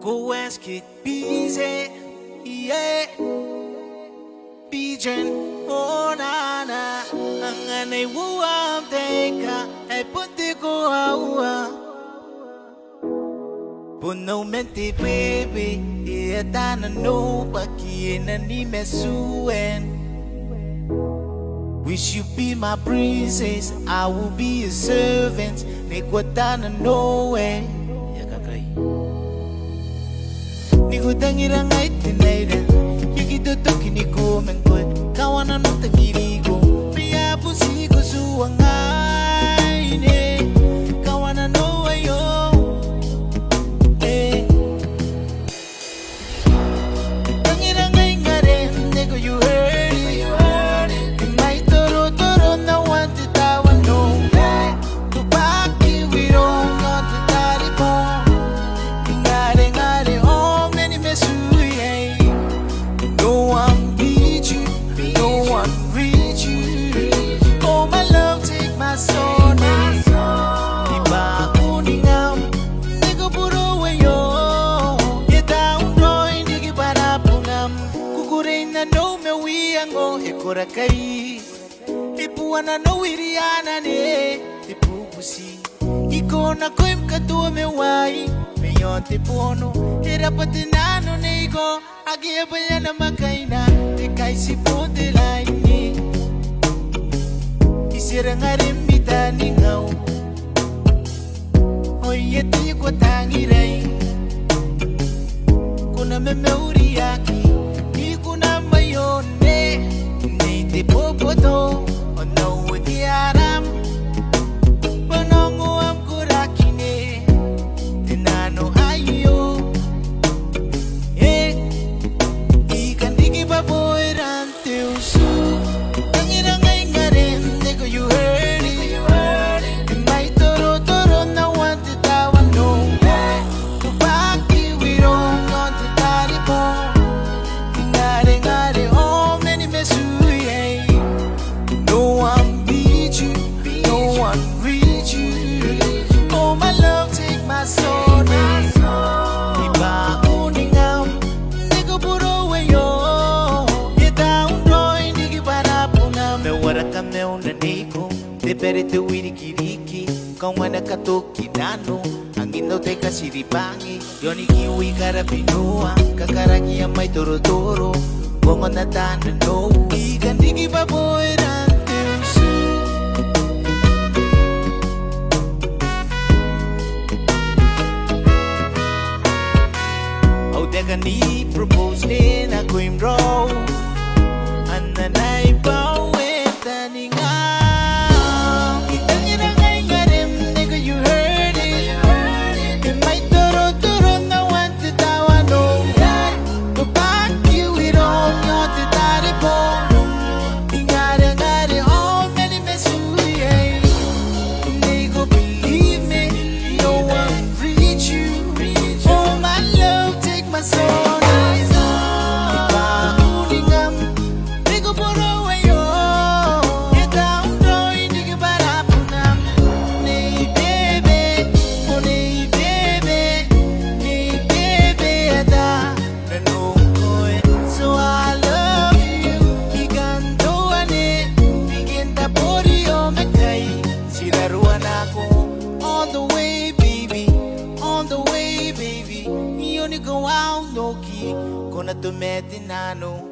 Cowas get busy, yeah. Pigeon, oh na na. Ang anay wuam teka, ay punti ko awa. Puno mente baby, iya tana no pakiena ni mesuen. Wish you be my princess, I will be your servant. Make what tana no way. Niku tangira ngai tinaira Yukito toki niku mengkoi Kawana no takirigo Pia pusigo suangai ne Kawana no ayo Tangira ngai ngare Neko you heard it Mai toro toro na wante tawa no Tupaki we don't want to tari po Ngare ngare no one beat you, no one reach you. Oh my love, take my soul. Iba uningam, niko puro wayo. Yeta undoy, niki para pungam. Kukurin na no me wiango ekora kai. Ipuana no iriana ne, ipupusi. Iko na koim katua me wai. Meyon te pono, era patinano nego. Agia bayana makaina, ikai si ponte laini. Isira ngarim bita ningau. Oye ti ko tangirai. Kuna me meuriaki, ni kuna mayone. Ni te popoto, ono diaram. Panongo am kurakine, tinano ayo. You heard it. My toro toro na want to tawa no. Tupaki we don't want to tari po. Ngare ngare oh many mesuye. No one beat you, no one reach you. Oh my love take my soul. Iba uningam, niko puro wayo. Yeta undoy niki para punam. Me waraka me unani. Te perete wirikiriki Kawana katoki nano Angin daw te kasiribangi Yoni kiwi karapinua Kakaraki ang may toro-toro Bongo na tanan no Ikan digi baboy rantesu Au deka ni propose din ako imraw Ananay baweta ni nga Go out, no key, gonna do me tinano.